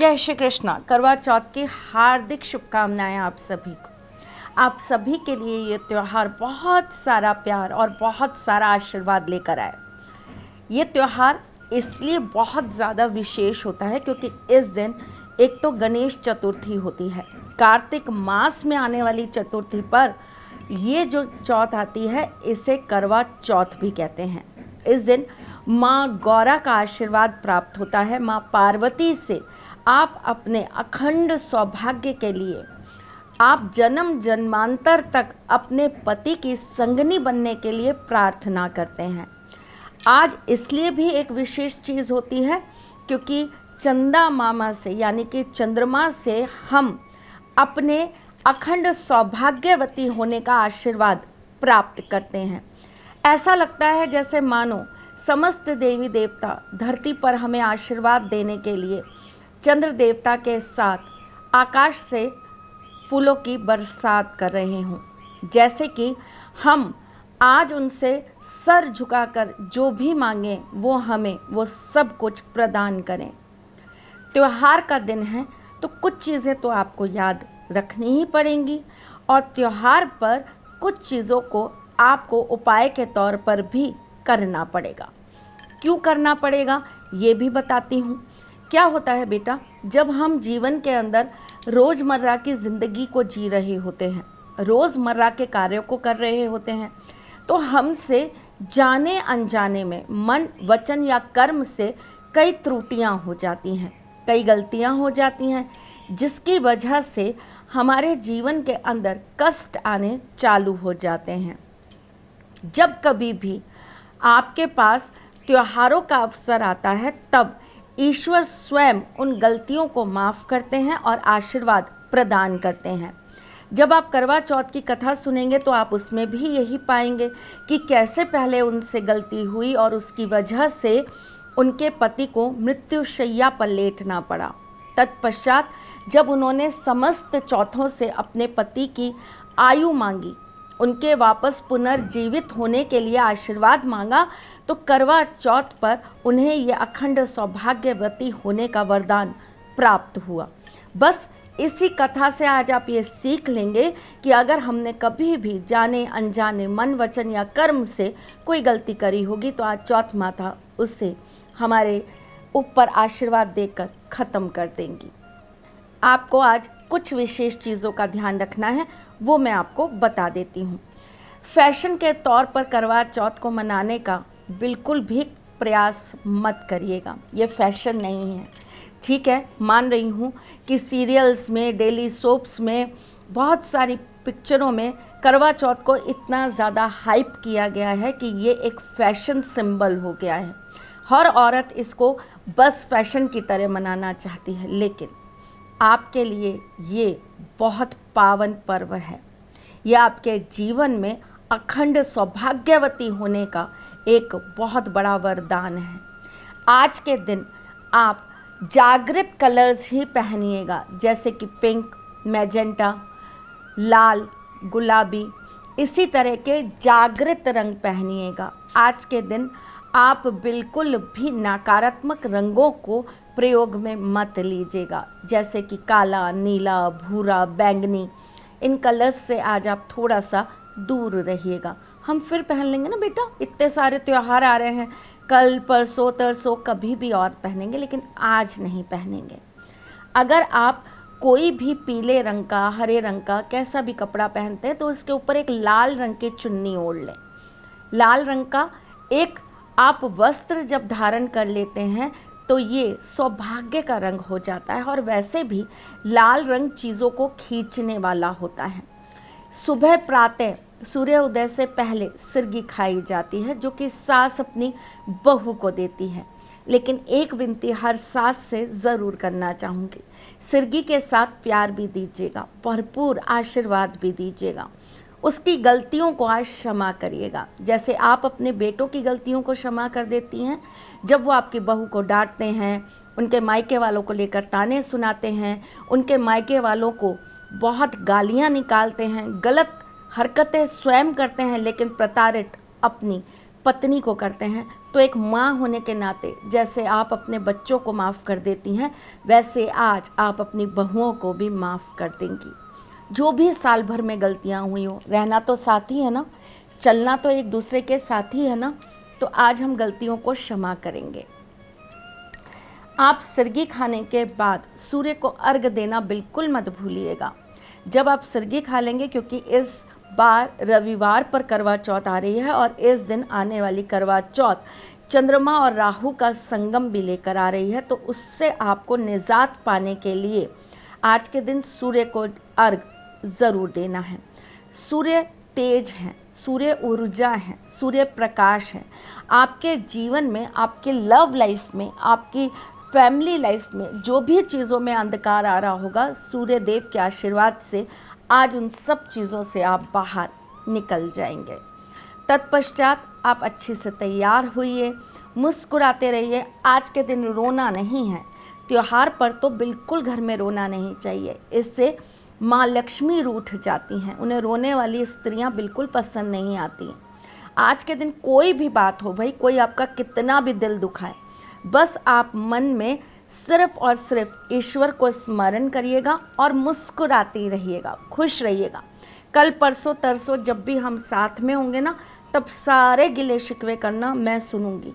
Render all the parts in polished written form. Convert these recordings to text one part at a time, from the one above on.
जय श्री कृष्णा। करवा चौथ की हार्दिक शुभकामनाएं आप सभी को। आप सभी के लिए ये त्यौहार बहुत सारा प्यार और बहुत सारा आशीर्वाद लेकर आए। ये त्यौहार इसलिए बहुत ज़्यादा विशेष होता है क्योंकि इस दिन एक तो गणेश चतुर्थी होती है, कार्तिक मास में आने वाली चतुर्थी पर ये जो चौथ आती है इसे करवा चौथ भी कहते हैं। इस दिन माँ गौरा का आशीर्वाद प्राप्त होता है। माँ पार्वती से आप अपने अखंड सौभाग्य के लिए आप जन्म जन्मांतर तक अपने पति की संगनी बनने के लिए प्रार्थना करते हैं। आज इसलिए भी एक विशेष चीज़ होती है क्योंकि चंदा मामा से यानी कि चंद्रमा से हम अपने अखंड सौभाग्यवती होने का आशीर्वाद प्राप्त करते हैं। ऐसा लगता है जैसे मानो समस्त देवी देवता धरती पर हमें आशीर्वाद देने के लिए चंद्र देवता के साथ आकाश से फूलों की बरसात कर रहे हों, जैसे कि हम आज उनसे सर झुकाकर जो भी मांगें वो हमें वो सब कुछ प्रदान करें। त्योहार का दिन है तो कुछ चीज़ें तो आपको याद रखनी ही पड़ेंगी और त्योहार पर कुछ चीज़ों को आपको उपाय के तौर पर भी करना पड़ेगा। क्यों करना पड़ेगा ये भी बताती हूँ। क्या होता है बेटा, जब हम जीवन के अंदर रोज़मर्रा की ज़िंदगी को जी रहे होते हैं, रोज़मर्रा के कार्यों को कर रहे होते हैं, तो हमसे जाने अनजाने में मन वचन या कर्म से कई त्रुटियां हो जाती हैं, कई गलतियां हो जाती हैं, जिसकी वजह से हमारे जीवन के अंदर कष्ट आने चालू हो जाते हैं। जब कभी भी आपके पास त्योहारों का अवसर आता है तब ईश्वर स्वयं उन गलतियों को माफ़ करते हैं और आशीर्वाद प्रदान करते हैं। जब आप करवा चौथ की कथा सुनेंगे तो आप उसमें भी यही पाएंगे कि कैसे पहले उनसे गलती हुई और उसकी वजह से उनके पति को मृत्युशैया पर लेटना पड़ा। तत्पश्चात जब उन्होंने समस्त चौथों से अपने पति की आयु मांगी, उनके वापस पुनर्जीवित होने के लिए आशीर्वाद मांगा, तो करवा चौथ पर उन्हें यह अखंड सौभाग्यवती होने का वरदान प्राप्त हुआ। बस इसी कथा से आज आप ये सीख लेंगे कि अगर हमने कभी भी जाने अनजाने मन वचन या कर्म से कोई गलती करी होगी तो आज चौथ माता उससे हमारे ऊपर आशीर्वाद देकर ख़त्म कर देंगी। आपको आज कुछ विशेष चीज़ों का ध्यान रखना है, वो मैं आपको बता देती हूँ। फैशन के तौर पर करवा चौथ को मनाने का बिल्कुल भी प्रयास मत करिएगा, ये फैशन नहीं है। ठीक है, मान रही हूँ कि सीरियल्स में, डेली सोप्स में, बहुत सारी पिक्चरों में करवा चौथ को इतना ज़्यादा हाइप किया गया है कि ये एक फैशन सिंबल हो गया है। हर औरत इसको बस फैशन की तरह मनाना चाहती है, लेकिन आपके लिए ये बहुत पावन पर्व है। यह आपके जीवन में अखंड सौभाग्यवती होने का एक बहुत बड़ा वरदान है। आज के दिन आप जागृत कलर्स ही पहनिएगा, जैसे कि पिंक, मैजेंटा, लाल, गुलाबी, इसी तरह के जागृत रंग पहनिएगा। आज के दिन आप बिल्कुल भी नकारात्मक रंगों को प्रयोग में मत लीजिएगा, जैसे कि काला, नीला, भूरा, बैंगनी, इन कलर्स से आज आप थोड़ा सा दूर रहिएगा। हम फिर पहन लेंगे ना बेटा, इतने सारे त्यौहार आ रहे हैं, कल परसों तरसों कभी भी और पहनेंगे, लेकिन आज नहीं पहनेंगे। अगर आप कोई भी पीले रंग का, हरे रंग का कैसा भी कपड़ा पहनते हैं तो इसके ऊपर एक लाल रंग की चुन्नी ओढ़ लें। लाल रंग का एक आप वस्त्र जब धारण कर लेते हैं तो ये सौभाग्य का रंग हो जाता है और वैसे भी लाल रंग चीज़ों को खींचने वाला होता है। सुबह प्रातः सूर्य उदय से पहले सिरगी खाई जाती है, जो कि सास अपनी बहू को देती है। लेकिन एक विनती हर सास से ज़रूर करना चाहूँगी, सिरगी के साथ प्यार भी दीजिएगा, भरपूर आशीर्वाद भी दीजिएगा। उसकी गलतियों को आज क्षमा करिएगा, जैसे आप अपने बेटों की गलतियों को क्षमा कर देती हैं। जब वो आपकी बहू को डांटते हैं, उनके मायके वालों को लेकर ताने सुनाते हैं, उनके मायके वालों को बहुत गालियां निकालते हैं, गलत हरकतें स्वयं करते हैं, लेकिन प्रताड़ित अपनी पत्नी को करते हैं, तो एक माँ होने के नाते जैसे आप अपने बच्चों को माफ़ कर देती हैं, वैसे आज आप अपनी बहुओं को भी माफ़ कर देंगी। जो भी साल भर में गलतियाँ हुई हो, रहना तो साथ ही है ना, चलना तो एक दूसरे के साथ ही है ना, तो आज हम गलतियों को क्षमा करेंगे। आप सरगी खाने के बाद सूर्य को अर्घ देना बिल्कुल मत भूलिएगा। जब आप सरगी खा लेंगे, क्योंकि इस बार रविवार पर करवा चौथ आ रही है और इस दिन आने वाली करवा चौथ चंद्रमा और राहु का संगम भी लेकर आ रही है, तो उससे आपको निजात पाने के लिए आज के दिन सूर्य को अर्घ ज़रूर देना है। सूर्य तेज है, सूर्य ऊर्जा है, सूर्य प्रकाश है। आपके जीवन में, आपके लव लाइफ में, आपकी फैमिली लाइफ में जो भी चीज़ों में अंधकार आ रहा होगा, सूर्य देव के आशीर्वाद से आज उन सब चीज़ों से आप बाहर निकल जाएंगे। तत्पश्चात आप अच्छी से तैयार होइए, मुस्कुराते रहिए। आज के दिन रोना नहीं है, त्योहार पर तो बिल्कुल घर में रोना नहीं चाहिए, इससे माँ लक्ष्मी रूठ जाती हैं, उन्हें रोने वाली स्त्रियां बिल्कुल पसंद नहीं आती। आज के दिन कोई भी बात हो भाई, कोई आपका कितना भी दिल दुखाए, बस आप मन में सिर्फ और सिर्फ ईश्वर को स्मरण करिएगा और मुस्कुराते रहिएगा, खुश रहिएगा। कल परसों तरसों जब भी हम साथ में होंगे ना, तब सारे गिले शिकवे करना मैं सुनूंगी।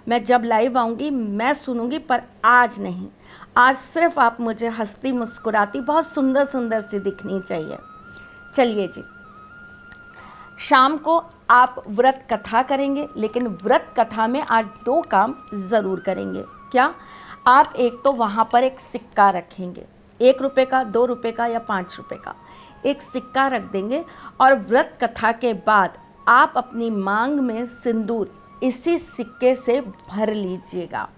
मैं जब लाइव आऊँगी मैं सुनूंगी, पर आज नहीं। आज सिर्फ आप मुझे हंसती मुस्कुराती बहुत सुंदर सुंदर सी दिखनी चाहिए। चलिए जी, शाम को आप व्रत कथा करेंगे, लेकिन व्रत कथा में आज 2 काम ज़रूर करेंगे। क्या? आप एक तो वहाँ पर एक सिक्का रखेंगे, 1 रुपये का, 2 रुपये का या 5 रुपये का एक सिक्का रख देंगे, और व्रत कथा के बाद आप अपनी मांग में सिंदूर इसी सिक्के से भर लीजिएगा।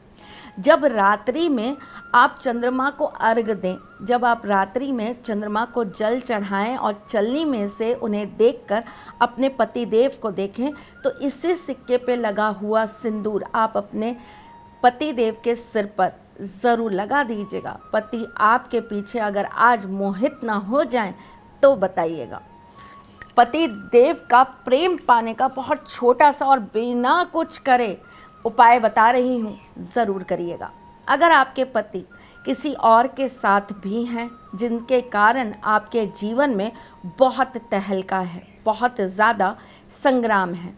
जब रात्रि में आप चंद्रमा को अर्घ दें, जब आप रात्रि में चंद्रमा को जल चढ़ाएं और चलनी में से उन्हें देखकर अपने पति देव को देखें, तो इसी सिक्के पे लगा हुआ सिंदूर आप अपने पति देव के सिर पर ज़रूर लगा दीजिएगा। पति आपके पीछे अगर आज मोहित ना हो जाएं तो बताइएगा। पति देव का प्रेम पाने का बहुत छोटा सा और बिना कुछ करे उपाय बता रही हूँ, ज़रूर करिएगा। अगर आपके पति किसी और के साथ भी हैं, जिनके कारण आपके जीवन में बहुत तहलका है, बहुत ज़्यादा संग्राम है,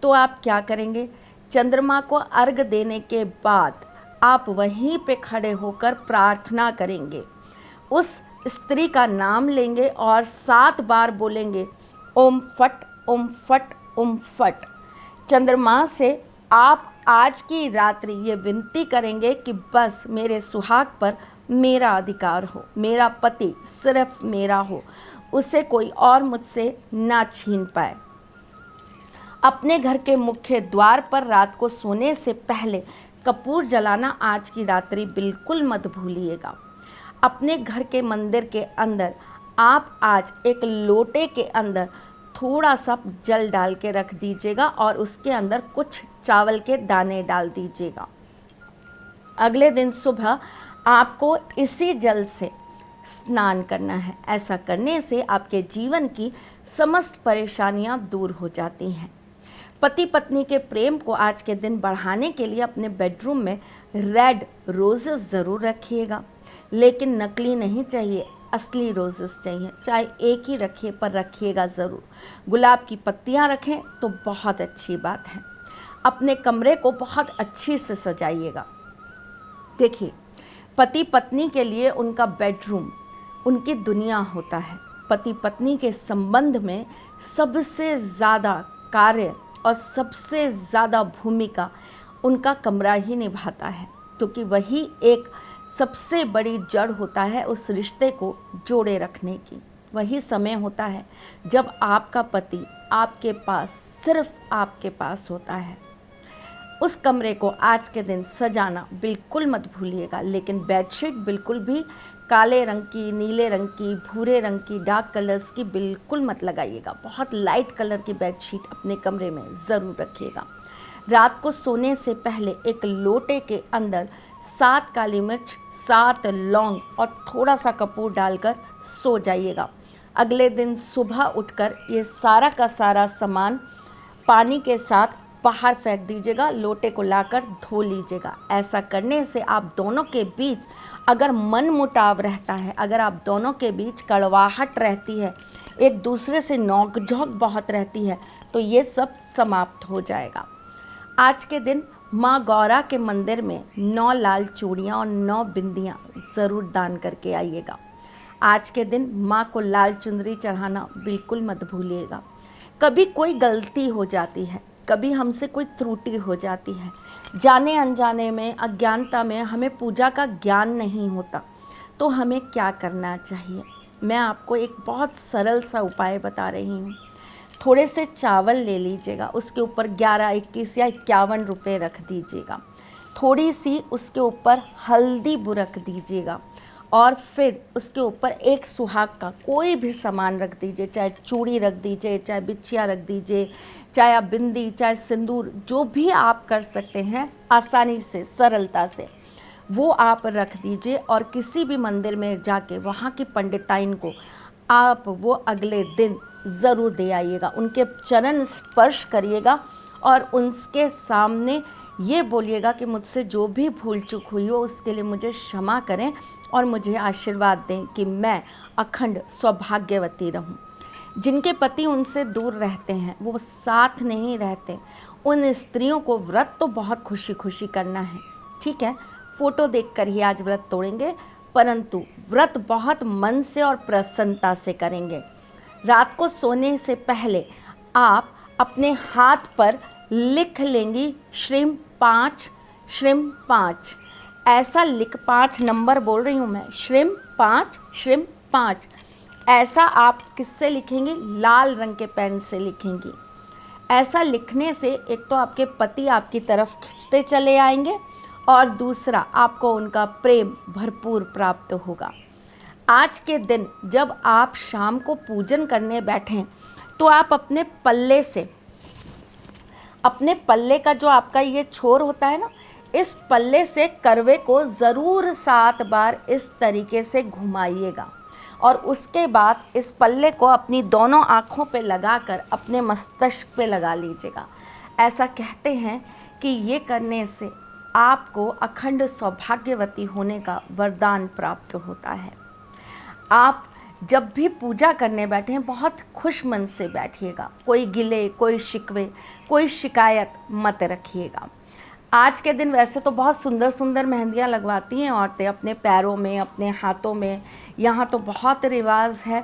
तो आप क्या करेंगे? चंद्रमा को अर्घ देने के बाद आप वहीं पे खड़े होकर प्रार्थना करेंगे, उस स्त्री का नाम लेंगे और 7 बार बोलेंगे ओम फट ओम फट ओम फट। चंद्रमा से आप आज की रात्रि ये विनती करेंगे कि बस मेरे सुहाग पर मेरा अधिकार हो, मेरा पति सिर्फ मेरा हो, उसे कोई और मुझसे ना छीन पाए। अपने घर के मुख्य द्वार पर रात को सोने से पहले कपूर जलाना आज की रात्रि बिल्कुल मत भूलिएगा। अपने घर के मंदिर के अंदर आप आज एक लोटे के अंदर थोड़ा सा जल डाल के रख दीजिएगा और उसके अंदर कुछ चावल के दाने डाल दीजिएगा। अगले दिन सुबह आपको इसी जल से स्नान करना है। ऐसा करने से आपके जीवन की समस्त परेशानियां दूर हो जाती हैं। पति पत्नी के प्रेम को आज के दिन बढ़ाने के लिए अपने बेडरूम में रेड रोजेस ज़रूर रखिएगा, लेकिन नकली नहीं चाहिए, असली रोजेस चाहिए। चाहे एक ही रखिए, पर रखिएगा ज़रूर। गुलाब की पत्तियां रखें तो बहुत अच्छी बात है। अपने कमरे को बहुत अच्छी से सजाइएगा। देखिए, पति पत्नी के लिए उनका बेडरूम उनकी दुनिया होता है। पति पत्नी के संबंध में सबसे ज़्यादा कार्य और सबसे ज़्यादा भूमिका उनका कमरा ही निभाता है, क्योंकि वही एक सबसे बड़ी जड़ होता है उस रिश्ते को जोड़े रखने की। वही समय होता है जब आपका पति आपके पास, सिर्फ आपके पास होता है। उस कमरे को आज के दिन सजाना बिल्कुल मत भूलिएगा, लेकिन बेडशीट बिल्कुल भी काले रंग की, नीले रंग की, भूरे रंग की, डार्क कलर्स की बिल्कुल मत लगाइएगा। बहुत लाइट कलर की बेडशीट अपने कमरे में ज़रूर रखिएगा। रात को सोने से पहले एक लोटे के अंदर 7 काली मिर्च, 7 लौंग और थोड़ा सा कपूर डालकर सो जाइएगा। अगले दिन सुबह उठकर ये सारा का सारा सामान पानी के साथ बाहर फेंक दीजिएगा, लोटे को लाकर धो लीजिएगा। ऐसा करने से आप दोनों के बीच अगर मनमुटाव रहता है, अगर आप दोनों के बीच कड़वाहट रहती है, एक दूसरे से नोक-झोंक बहुत रहती है, तो ये सब समाप्त हो जाएगा। आज के दिन माँ गौरा के मंदिर में 9 लाल चूड़ियाँ और 9 बिंदियाँ ज़रूर दान करके आइएगा। आज के दिन माँ को लाल चुनरी चढ़ाना बिल्कुल मत भूलिएगा। कभी कोई गलती हो जाती है, कभी हमसे कोई त्रुटि हो जाती है, जाने अनजाने में, अज्ञानता में हमें पूजा का ज्ञान नहीं होता, तो हमें क्या करना चाहिए? मैं आपको एक बहुत सरल सा उपाय बता रही हूँ। थोड़े से चावल ले लीजिएगा, उसके ऊपर 11, 21 या 51 रुपये रख दीजिएगा। थोड़ी सी उसके ऊपर हल्दी बुरक दीजिएगा और फिर उसके ऊपर एक सुहाग का कोई भी सामान रख दीजिए, चाहे चूड़ी रख दीजिए, चाहे बिछिया रख दीजिए, चाहे आप बिंदी, चाहे सिंदूर, जो भी आप कर सकते हैं आसानी से, सरलता से, वो आप रख दीजिए। और किसी भी मंदिर में जाके वहाँ की पंडिताइन को आप वो अगले दिन ज़रूर दे आइएगा, उनके चरण स्पर्श करिएगा और उनके सामने ये बोलिएगा कि मुझसे जो भी भूल चूक हुई हो उसके लिए मुझे क्षमा करें और मुझे आशीर्वाद दें कि मैं अखंड सौभाग्यवती रहूं। जिनके पति उनसे दूर रहते हैं, वो साथ नहीं रहते, उन स्त्रियों को व्रत तो बहुत खुशी खुशी करना है, ठीक है, फ़ोटो देखकर ही आज व्रत तोड़ेंगे, परंतु व्रत बहुत मन से और प्रसन्नता से करेंगे। रात को सोने से पहले आप अपने हाथ पर लिख लेंगी श्रीम 5, श्रीम 5, ऐसा लिख, 5 नंबर बोल रही हूँ मैं, श्रीम 5, श्रीम 5, ऐसा आप किससे लिखेंगी? लाल रंग के पेन से लिखेंगी। ऐसा लिखने से एक तो आपके पति आपकी तरफ खींचते चले आएंगे और दूसरा आपको उनका प्रेम भरपूर प्राप्त होगा। आज के दिन जब आप शाम को पूजन करने बैठें तो आप अपने पल्ले से, अपने पल्ले का जो आपका ये छोर होता है ना, इस पल्ले से करवे को ज़रूर 7 बार इस तरीके से घुमाइएगा और उसके बाद इस पल्ले को अपनी दोनों आँखों पे लगाकर अपने मस्तिष्क पे लगा लीजिएगा। ऐसा कहते हैं कि ये करने से आपको अखंड सौभाग्यवती होने का वरदान प्राप्त होता है। आप जब भी पूजा करने बैठें बहुत खुश मन से बैठिएगा, कोई गिले, कोई शिकवे, कोई शिकायत मत रखिएगा। आज के दिन वैसे तो बहुत सुंदर सुंदर मेहंदियाँ लगवाती हैं औरतें अपने पैरों में, अपने हाथों में, यहाँ तो बहुत रिवाज है,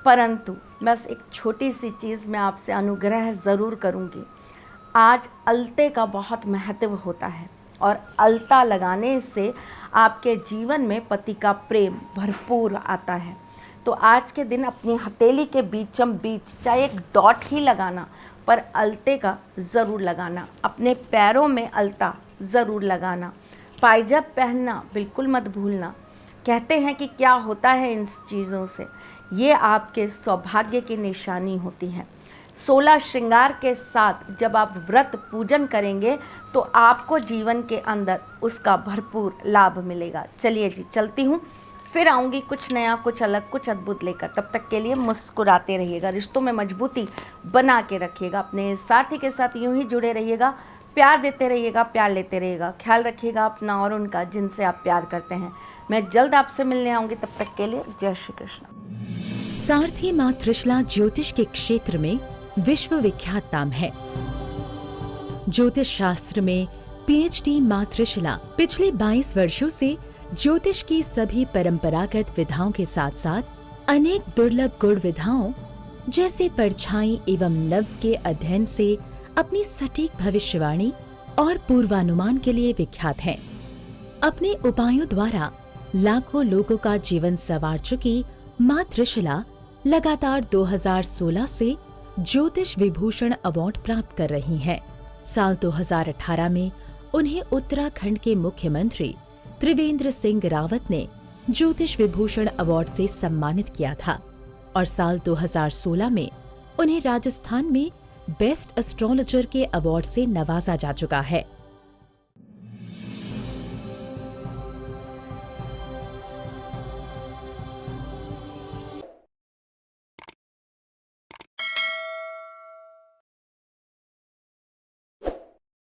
परंतु बस एक छोटी सी चीज़ मैं आपसे अनुग्रह ज़रूर करूँगी। आज अलते का बहुत महत्व होता है और अलता लगाने से आपके जीवन में पति का प्रेम भरपूर आता है। तो आज के दिन अपनी हथेली के बीचम बीच चाहे एक डॉट ही लगाना, पर अलते का ज़रूर लगाना, अपने पैरों में अलता ज़रूर लगाना, पायजाब पहनना बिल्कुल मत भूलना। कहते हैं कि क्या होता है इन चीज़ों से, ये आपके सौभाग्य की निशानी होती है। 16 श्रृंगार के साथ जब आप व्रत पूजन करेंगे तो आपको जीवन के अंदर उसका भरपूर लाभ मिलेगा। चलिए जी, चलती हूँ, फिर आऊँगी कुछ नया, कुछ अलग, कुछ अद्भुत लेकर। तब तक के लिए मुस्कुराते रहिएगा, रिश्तों में मजबूती बना के रखिएगा, अपने साथी के साथ यूं ही जुड़े रहिएगा, प्यार देते रहिएगा, प्यार लेते रहिएगा, ख्याल रखिएगा अपना और उनका जिनसे आप प्यार करते हैं। मैं जल्द आपसे मिलने आऊँगी, तब तक के लिए जय श्री कृष्ण। सारथी माँ त्रिशला ज्योतिष के क्षेत्र में विश्व विख्यात नाम है। ज्योतिष शास्त्र में पीएचडी माँ त्रिशला पिछले 22 वर्षों से ज्योतिष की सभी परंपरागत विधाओं के साथ साथ अनेक दुर्लभ गुण विधाओं जैसे परछाई एवं नव्स के अध्ययन से अपनी सटीक भविष्यवाणी और पूर्वानुमान के लिए विख्यात हैं। अपने उपायों द्वारा लाखों लोगों का जीवन संवार चुकी माँ त्रिशला लगातार 2016 से ज्योतिष विभूषण अवार्ड प्राप्त कर रही हैं। साल 2018 में उन्हें उत्तराखंड के मुख्यमंत्री त्रिवेंद्र सिंह रावत ने ज्योतिष विभूषण अवार्ड से सम्मानित किया था और साल 2016 में उन्हें राजस्थान में बेस्ट एस्ट्रोलॉजर के अवार्ड से नवाजा जा चुका है।